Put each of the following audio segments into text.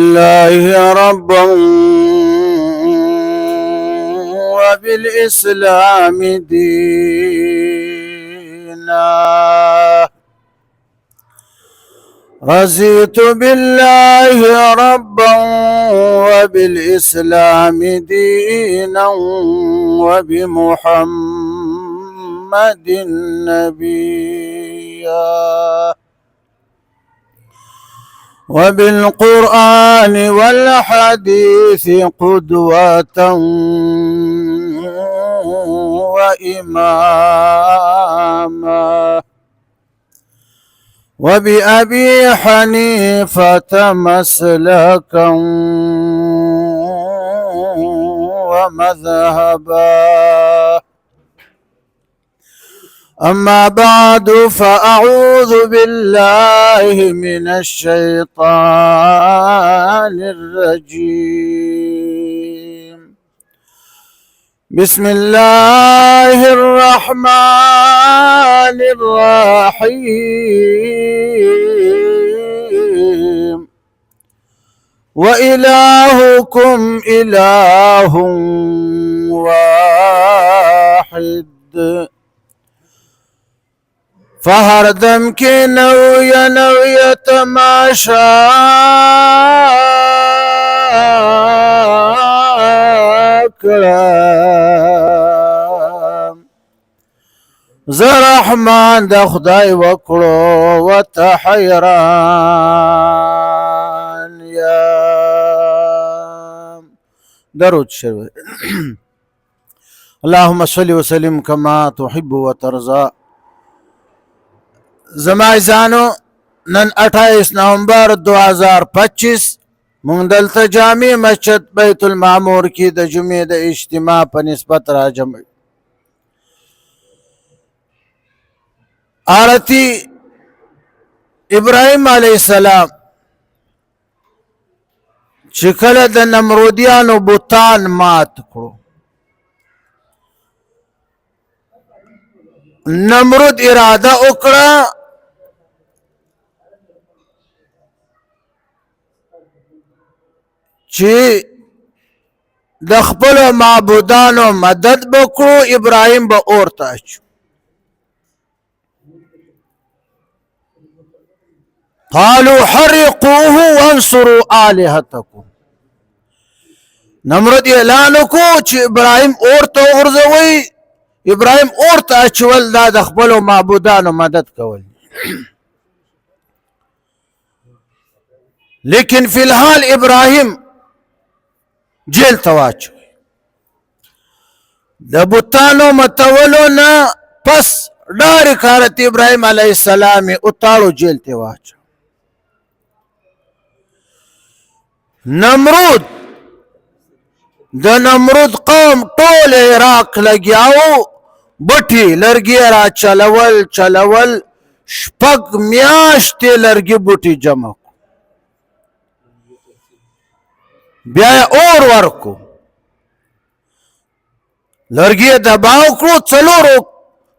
الله ربا وبالإسلام دينا رضيت بالله ربا وبالإسلام دينا وبمحمد نبيا وبالقرآن والحديث قدوة وإماما وبأبي حنيفة مسلكا ومذهبا أما بعد فأعوذ بالله من الشيطان الرجيم بسم الله الرحمن الرحيم وإلهكم إله واحد فهر دم کې نویه تماشا کړم زه رحمان د خدای وکړو وته حیران یم درود شوی اللهم صل وسلم كما تحب وترضى زمایزانو نن 28 نومبر 2025 مونږ دلته جامع مسجد بیت المعمور کې د جمعې د اجتماع په نسبت راجم آرتی ابراهیم علیه السلام چې کله د نمرودیانو بوتان مات کړو نمرود اراده وکړه چې د خپل معبودانو مدد وکړو ابراهیم به اورته اچو قالوا حرقوه وانصروا آلهتكم نمرود اعلان وکړو چې ابراهیم اورته وغورځوئ ابراهیم اورته اچول دا د خپل معبودانو مدد کول لیکن فی الحال ابراهیم جیل ته واچوي د بوتانو متولو نه پس ډارې حضرت ابراهیم علیه السلام یې اتاړو جیل ته واچو نمرود د نمرود قوم ټول عراق لګیاو بټي لرګي را چلول شپږ میاشتې لرګي بوټي جمع بیا اور ورکو لرګي دباو کړو څلورو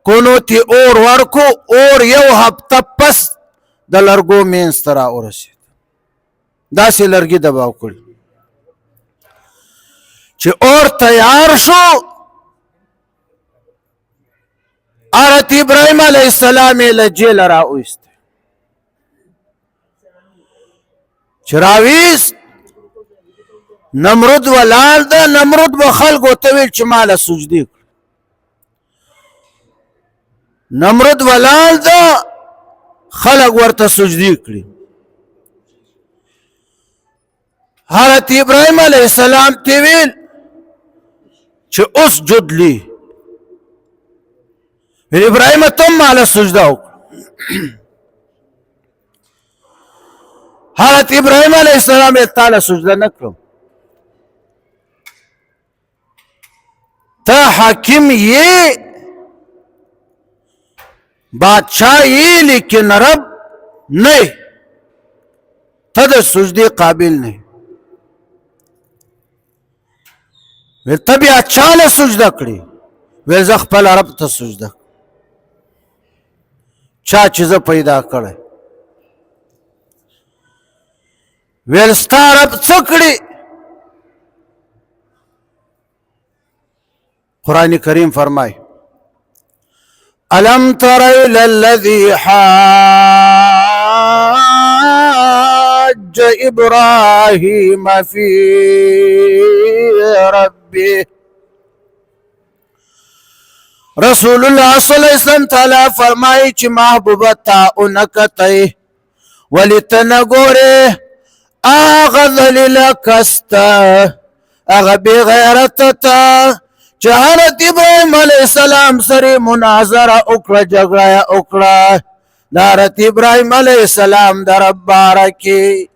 کونو تی اور ورکو اور یو هفته پس د لرګو مینځ ته راورسېد داسې لرګي دباو کړي چې اور تیار شو حضرت ابراهیم علیه السلام یې له جیله راوایست چې راویست نمرود ولاړ ده نمرود به خلکو ته ویل چې ماله سجدې کړه نمرود ولاړ ده خلک ورته سجدې کړي حضرت ابراهیم علیه السلام ته ویل چې اسجد لی ابراهیم تم ماله سجده وکړه حضرت ابراهیم علیه السلام یې تعالی سجده نه کړم ته حاکم یې بادشاہ یې لیکن رب نه ته د سجدې قابل نه ویل ته بیا چاله سجده کړې ویل زه خپل رب ته سجده چا چې زه پیدا کړی ویل ستا رب څه کړي؟ قرآن کریم فرمای الم تر الى الذي حاج ابراهيم في ربه رسول الله صلی الله علیه وسلم تعالی فرمایي چې محبوبه تا اونکتای ولتن ګوره اغه ذلیل کستا اغه بی غیرت تا چې حضرت ابراهیم علیه السلام سره مناظره وکړه جګړه وکړه د حضرت ابراهیم علیه السلام در رب بارکي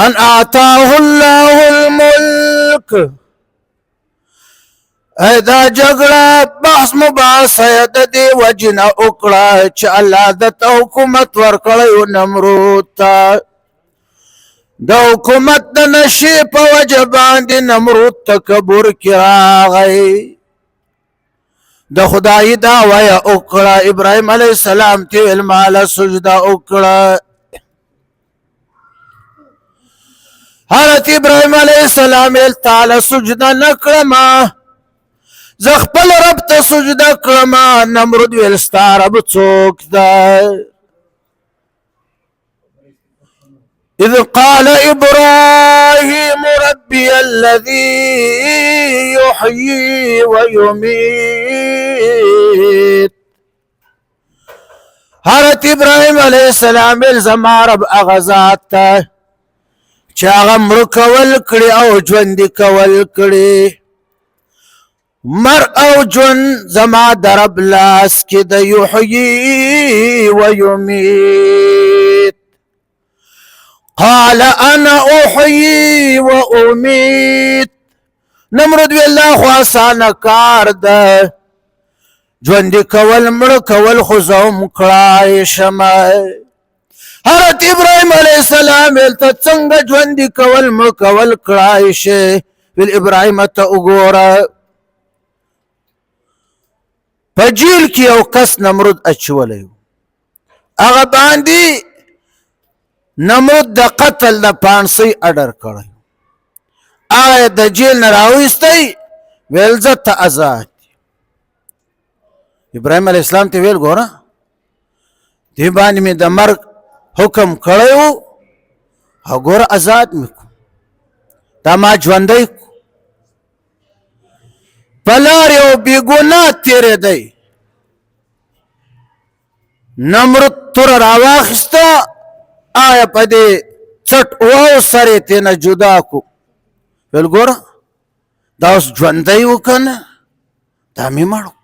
ان اعطاه الله الملک دا جګړه بحث مباحثه د دې وجنه وکړه چې الله د حکومت ورکړی نمرود ته د حکومت د نشي په وجه باندې نمرود تکبر کې راغی د خدای دعوه یې وکړه ابراهیم علیه السلام ته ویل ماله سجده وکړه حضرت ابراهیم علیه السلام ویل تعالی سجده نه کړم زه خپل رب ته سجده کړم نمرود ویل ستا رب څوک دی إذ قال إبراهيم ربي الذي يحيي ويميت حضرت ابراهيم عليه السلام زما رب هغه ذات ته چې هغه مړه کول کړي او ژوندي کول کړي مر او ژوند زما د رب لاس کې د يحيي ويميت قال انا احيي واميت نمرود وی الله خو آسانه کار ده ژوندي کول مړه کول خو زه هم کړای شمه حضرت ابراهیم علیه السلام ته څنګه ژوندي کول مړه کول کړای شي ویل ابراهیم ته وګوره په جیل کې یو کس نمرود اچولی هغه باندې نمرود د قتل د پانسۍ اډر کړی هغه د جیل نه راویستی ویل زه ته ازاد ابراهیم علیه السلام ته ویل ګوره دې باندې مې د مرګ حکم کړی و او ګوره ازاد مې کړو دا ما ژوندی کړو په لار یو بېګناه تېرېدی نمرود توره راواخیسته آیا په دې څټ واو سر یې ترېنه جدا کړو ویل ګوره دا اوس ژوندی و که نه دا مې مړ کړو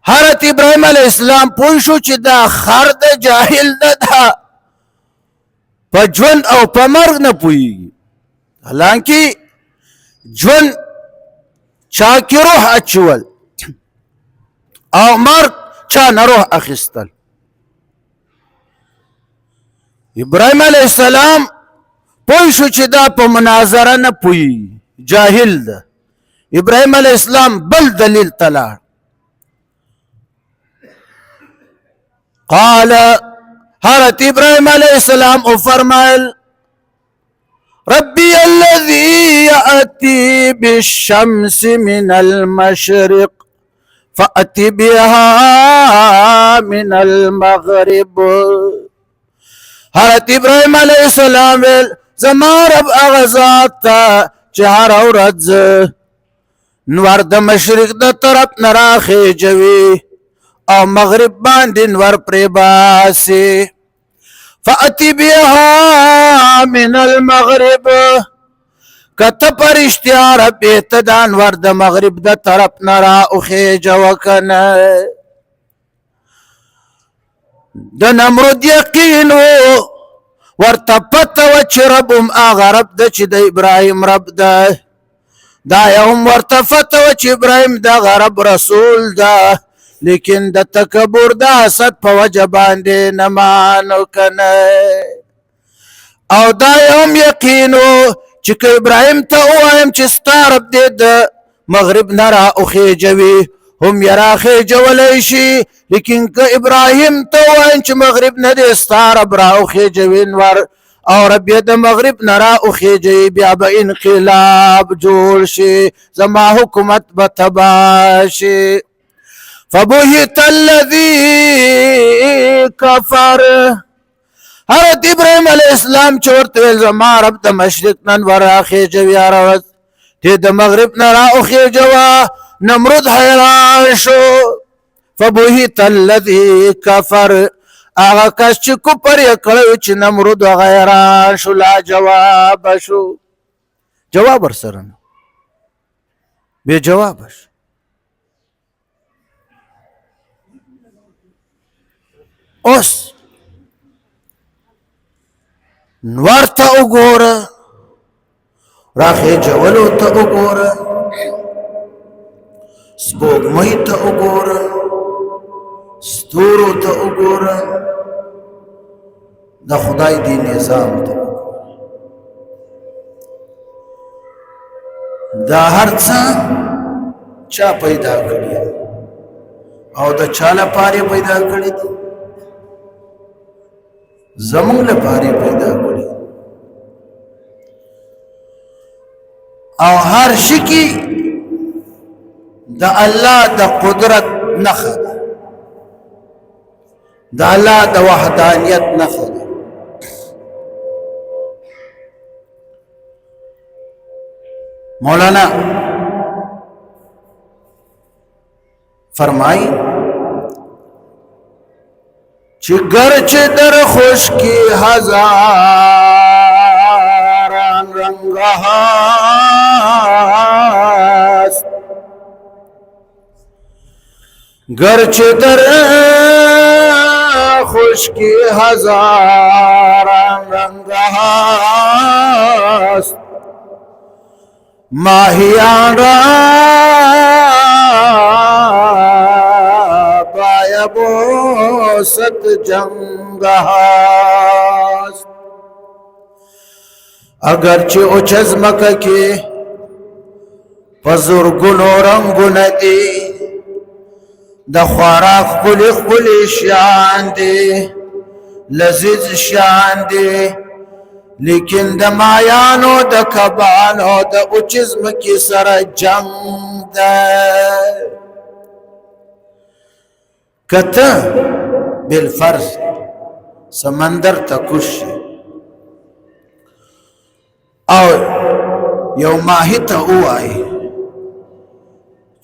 حضرت ابراهیم علیه السلام پوه شو چې دا خر د جاهل نه ده په ژوند او په مرګ نه پوهېږي حالانکې ژوند چا کې روح اچول او مرګ چا نه روح اخیستل ابراهیم علیه السلام پوه شو چې دا په مناظره نه پوهېږي جاهل ده ابراهیم علیه السلام بل دلیل ته لاړ قال حضرت ابراهیم علیه السلام وفرمایل ربي الذي يأتي بالشمس من المشرق فأتي بها من المغرب حضرت ابراهیم علیه السلام زما رب هغه ذات ته چې هره ورځ نور د مشرق د طرف نه راخېجوي او مغرب باندې نور پرې باسي فأتي بها من المغرب کته پرشتیا رب ته د انور د مغرب د طرف نه راخېجوه کنه د نمرود یقین ورته پته وه چې رب هم هغه رب ده چې د ابراهیم رب ده دا یې هم ورته پته وه چې ابراهیم دغه رب رسول ده لیکن د تکبر د حسد په وجه باندې نه مانو کنه او دا یې هم یقین و چې که ابراهیم ته ووایم چې ستا رب دې د مغرب نه راوخېجوي هم یرا خیجولی شي لیکن که ابراهیم ته وایي چې مغرب نه دې ستا رب راوخیجوي نور او رب یې د مغرب نه راوخیجوي بیا به انقلاب جوړ شي زما حکومت به تباه شي فبهت الذي كفر حضرت ابراهیم علیہ السلام چې ورته ویل زما رب د مشرق نن راخیجوي هره ورځ ته د مغرب نه راوخیجوه نمرود حیران شو فبهت الذي كفر هغه کس چې کفر یې کړی چې نمرود هغه حیران شو لا جواب شو جواب ورسره نه بې جوابه شو اوس نور ته وګوره راخیجولو ته وګوره سپوږمۍ ته وګوره ستورو ته وګوره د خدای دی نظام ته دا هر څه چا پیدا کړي او د چا لپاره پیدا کړي دي زمونږ لپاره پیدا کړي او هر شي کې د الله د قدرت نښه ده د الله د وحدانیت نښه ده مولانا فرمائی چې گرچه در خشکی هزاران رنگ هست گرچه در خشکی هزاران رنگ هست ماهیان را بایبوست جنگ هست اگرچه اوچ از مکه که پزرگونو رنگو ندی د خوراک خپلی خپلی شان دی لذیذ شان دی لیکن د مایانو د کبانو د اوچزم کی سره جنگ ده کته بالفرض سمندر ته کوشي او یو ماهی ته وایي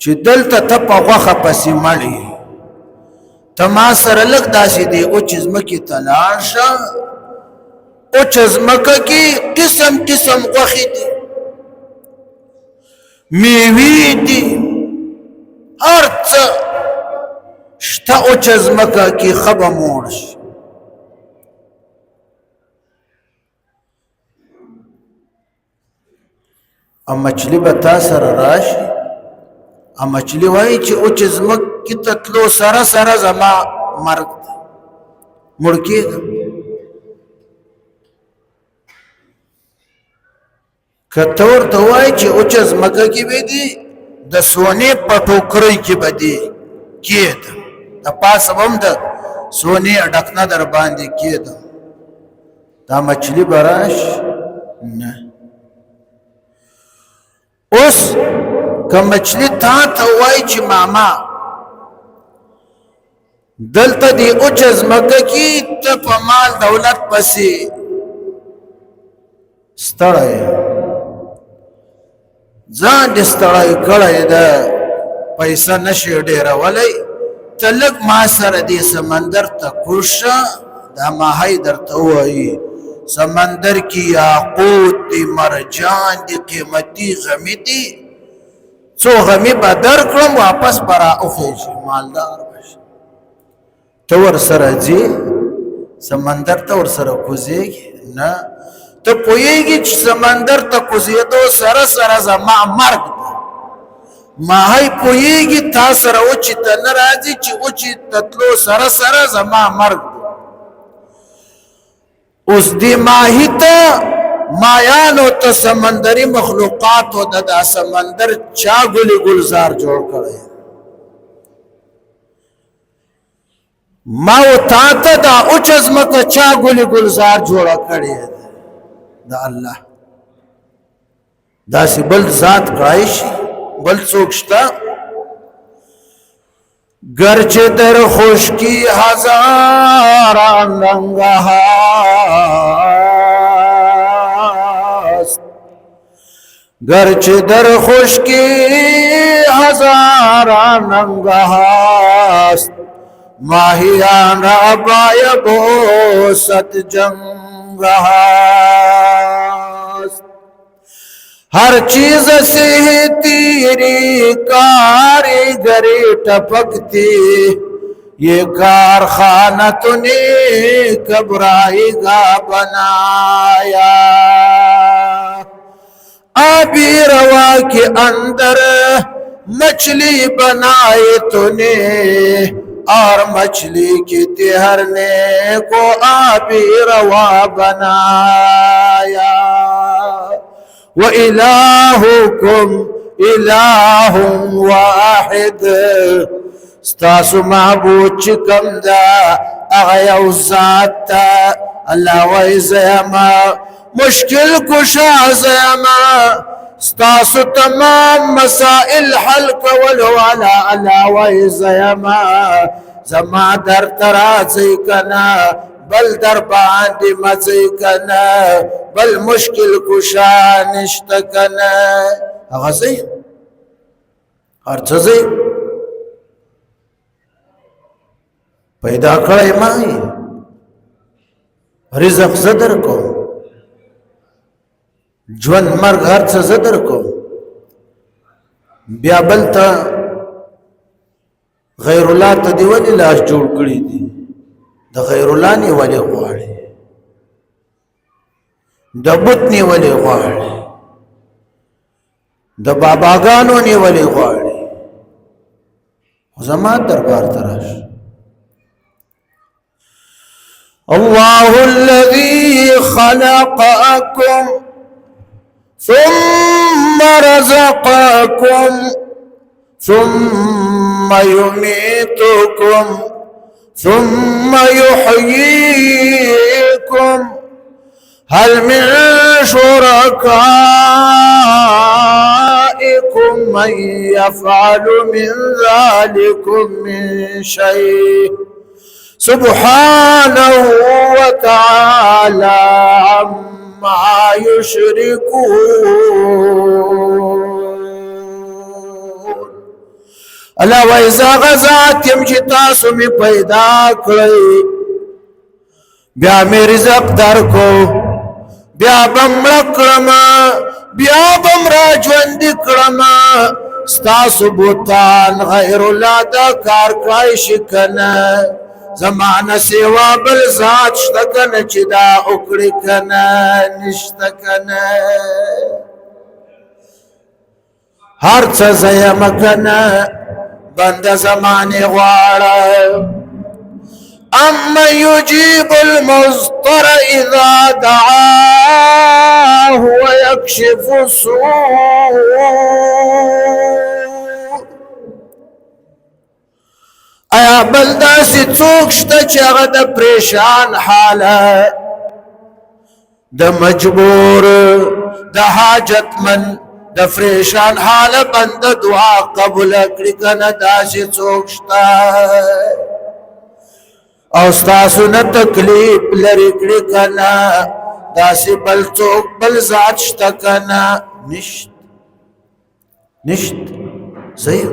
چې دلته ته په غوښه پسې مړې ته ما سره لږ داسې دی اوچ ځمکې ته لاړ شه اوچ ځمکه کې قسم قسم غوښې دي میوې دي هر څه شته اوچ ځمکه کې ښه به موړ شي او مچلي به تا سره راشي او مچلی وایي چې اوچ ځمکې ته تلو سره سره زما مرګ دی مړ کېږم که ته ورته وایي چې اوچ ځمکه کې به دي د سونې په ټوکرۍ کې به دي کېده د پاسه به هم د سونې ډکنه در باندې کېده دا مچلي به راشي نه اوس که مچلی تا ته وایي چې ماما دلته دی اوچ ځمکه کې ته په مال دولت پسې ستړی ځان دې ستړی کړی ده پیسه نشي ډېرولی ته لږ ما سره دې سمندر ته کوشه دا ماهی درته ووایي سمندر کی یاقوت دی مرجان دی قیمتی غمی دی څو غمی به درکړم واپس به راوخیږي مالدار بشي ته ورسره ځې سمندر ته ورسره کوزېږي نه ته پوهېږي چې سمندر ته کوزېدو سره سره زما مرګ ده ماهی پوهېږي تا سره اوچې ته نه راځي چې اوچې ته تلو سره سره زما مرګ ده اوس دې ماهی ته مایانو ته سمندری مخلوقاتو د دا سمندر چا ګلی گلزار جوړ کړی ما و تا ته دا اوچ ځمکه چا ګلې ګلزار جوړه کړې ده د الله داسې بل ذات کړای شي بل څوک شته گرچه در خشکی هزاران رنگ هست گرچه در خشکی هزاران رنگ هست ماهیان را بای بوست جنگ هست ہر چیز سے تیری کاریگری ٹپکتی یہ کارخانہ تو نے کبرائی گا بنایا آبی روا کے اندر مچھلی بنائے تو نے اور مچھلی کی تہرنے کو آبی روا بنایا وإلهكم إله واحد ستاسو معبود چکم دا اغیو ذات اللہ ویزیما مشکل کشا زیما ستاسو تمام مسائل حل کولو علا اللہ ویزیما زما در ترازی کنا بل در باندې مزي کنا بل مشکل کشا نشت کنا هغه زي هر څه زي پیدا کړی ما رزق زدر کو ژوند مرګ هر څه زدر کو بیا بل ته غیر الله ته دی ولې لاس جوړ کړی دی د غیر الله نه ولې غواړي د بت نه ولې غواړي د باباګانو نه ولې غواړي زما دربار تراش الله الذي خلقكم ثم رزقكم ثم يميتكم ثم يحييكم هل من شركائكم من يفعل من ذلكم من شيء سبحانه وتعالى عما يشركون اللہ ویزا غزات یم چی تاسو می پیدا کړی بیا می رزق در کو بیا بم رکړم بیا بم را ژوند کړم ستاسو بوتان غیر الله دا کار کړی شکنه زمانه سیوا بل ذات شته کنه چې دا وکړي کنه نشته کنه هر څه زیم کنه بند زمانه غواړه اما يجيب المضطر اذا دعاه ويكشف السوء ایا بلدا سی څوک شته چې هغه د پریشان حاله د مجبور د حاجتمن د فریشان حال بند دعا قبول کړي کنه داسې څوک شته او ستاسو نه تکلیف لري کړي کنه داسې بل څوک بل ذات شته کنه نشت صحیح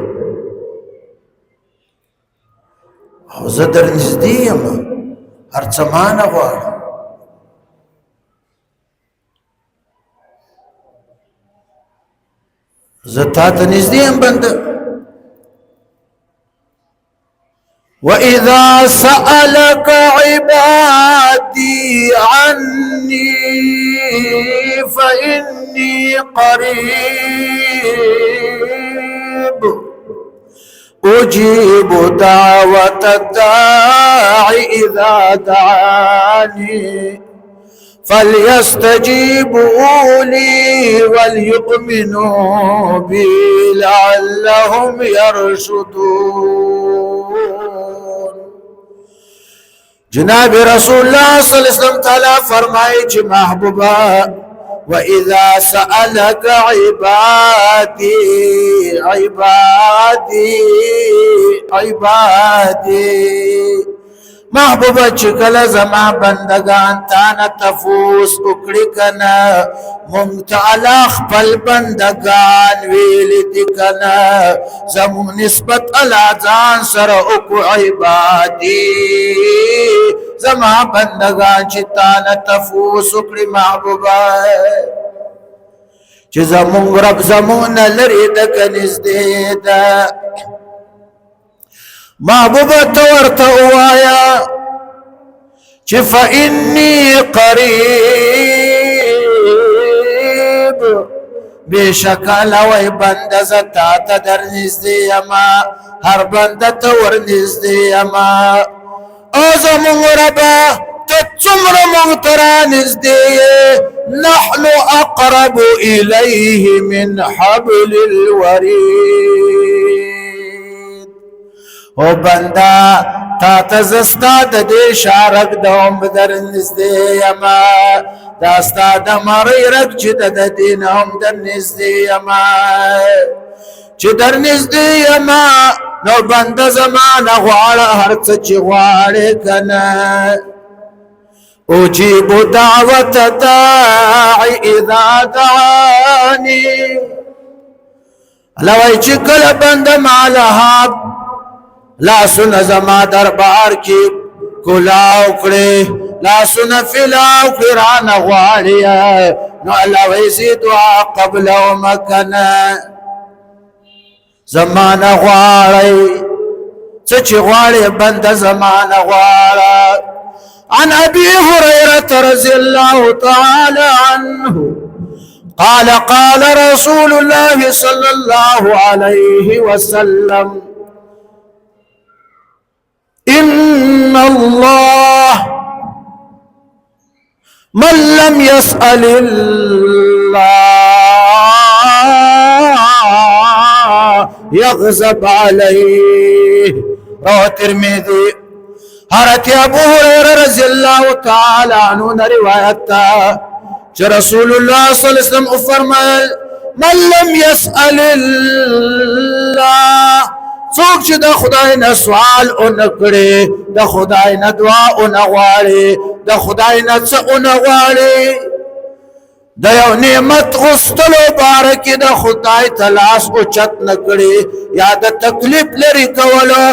او زه در نږدې یم هر څه مانه غواړم زتات نزدیم بند وإذا سألك عبادي عني فإني قريب أجيب دعوة الداعي إذا دعاني فليستجيبوا لي وليؤمنوا بي لعلهم يرشدون جناب رسول الله صلی اللہ علیہ وسلم تعالی فرمائے چې محبوبا وَإِذَا سَأَلَكَ عِبَادِي محبوبا چې کله زما بندگان تانا تفوس اکڑی کنا ممتعلا خپل بندگان ویلی دی کنا زمون نسبت علا ځان سره اکو عبادی زما بندگان چې تانا تفوس اکڑی محبوبا چې زمون رب زمون لري دک نزدې ده محبوبا تورتا اوایا چه فإنی قریب بیشکل وی بند زتا تا در نزدی اما هر بند تور نزدی اما آزمون ربا تتمر مغترا نزدی نحن اقرب الیه من حبل الورید او بندا تا تزستا د دې شارک د هم در نږدې یما دا ستا د مری رک چې د دین هم در نږدې یما چې در نږدې یما نو بندا زمانه غواړه هر څه چې غواړې کنه اجيب دعوة داعي اذا دعاني لوي چې کله بنده مالها لا سن زما دربار کی کلاو کړي لا سن فلاو قران غواړي نو الله ويزي دعا قبل ومكنا زمانه غواړي چې غواړي بند زمانه غواړي عن ابي هريره رضي الله تعالى عنه قال قال رسول الله صلى الله عليه وسلم إن الله من لم يسأل الله يغضب عليه رواه الترمذي حضرت ابو هريره رضي الله تعالى عنه روایت چې رسول الله صلی الله علیه وسلم فرمایل من لم يسأل الله څوک چې د خدای نه سوال اونکړي د خدای نه دعا اونغواړي د خدای نه څه اونغواړي د یو نعمت غوښتلو باره کې د خدای تلاش اوچت نکړي یا د تکلیف لري کولو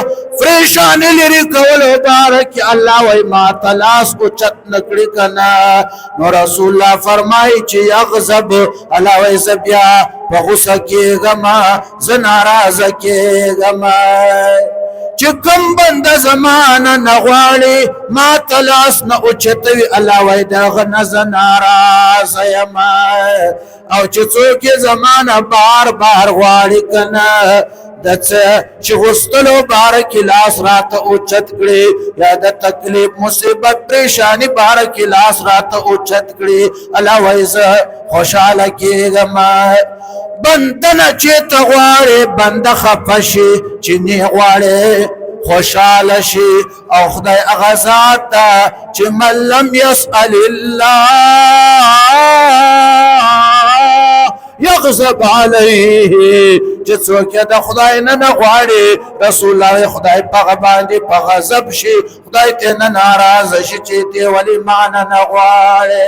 پریشانی لري کولو باره کې الله وای ما تلاش اوچت نکړي کنه نو رسول الله فرمایي چې یغضب الله وای زبیا په غوسه کېږم زه ناراضه کېږم چې کوم بنده زمانه نه غواړي ما تلاس نه اوچتوي الله وای دغه نه زه ناراضه یم او چې څوک یې زمانه بار بار غواړي کنه د څه چې غوښتلو باره کې لاس راته اوچت کړي یا د تکلیف مصیبت پریشانی باره کې لاس راته اوچت کړي الله وای زه خوشحاله کېږم بندنه چې ته غواړې بنده خفه شي چې نه غواړې خوشحاله شي او خدای هغه ذات ده چې من لم يسأل الله يغضب عليه چې څوک د خدای نه غواړي رسول الله خدای په باندې په غضب شي خدای ته نه ناراضه شي چې ته ولی معنا نه غواړي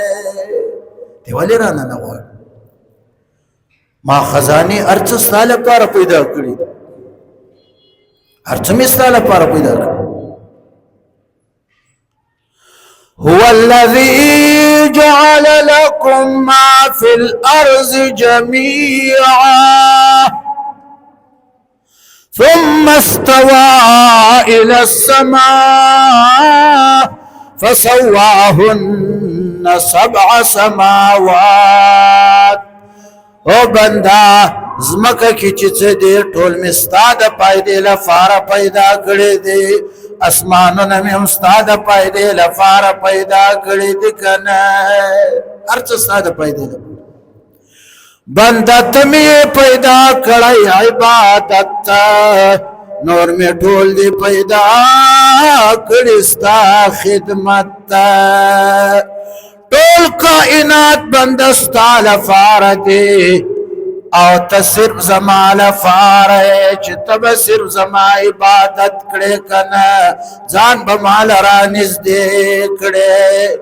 ته ولی را نه غواړي ما خزانه ارڅ ستاله پر پیدا کړی ارڅ می ستاله پر پیدا کړی هو الذي جعل لكم ما في الارض جميعا ثم استوى الى السماء فسواهن 7 سماوات او بندا زمکه کی چې دې ټول مستاد پایدې لفاره پیدا کړې دي اسمانونه مې استاد پایدې لفاره پیدا کړې دي کنه ارڅ استاد پایدې بندا تمې پیدا کړې عبادت نور می ټول دی پیدا کړی ستا خدمت ته ټول کائنات بنده ستا لپاره دی او ته صرف زما لپاره چې ته به صرف زما عبادت کړې کنه ځان به مال را نږدې کړې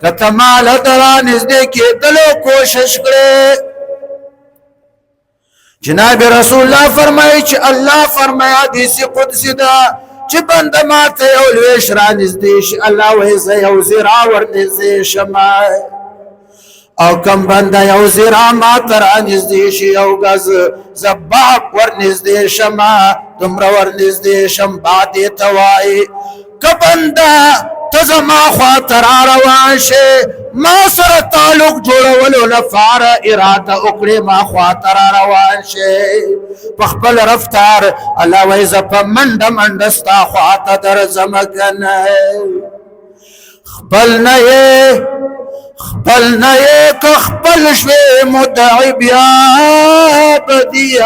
که ته مال ته را نږدې کېدلو کوشش کړې جناب رسول الله فرمایي چې الله فرمایي حدیث قدسی ده چې بنده ماته یو لویش را نږدې شي الله وایي زه یو ذراع ورنږدې شمه او کم بنده یو ذراع ماته را نږدې شي یو ګز زه باب ورنږدې شمه دومره ورنږدې شم بعد یې ته وایي که بنده ته زما خواته را روان شې ما سره تعلق جوړولو لپاره اراده وکړې ما خواته را روان شې په خپل رفتار الله وایي زه په منډه منډه ستا خواته درځم کنه خپل نه یې که خپل شوې مدعي بیا به دیار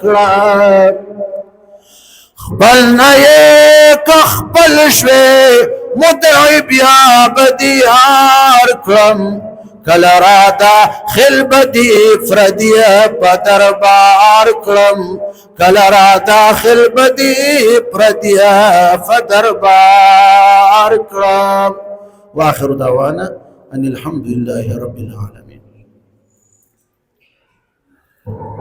کړه خپل نه یې که خپل شوې مدعي بیا به دیار کړم کله راته خلبدي فردیه په دربار کړم کله راته خلبدي فردیه په دربار کړم واخر دعوانا ان الحمد لله رب العالمين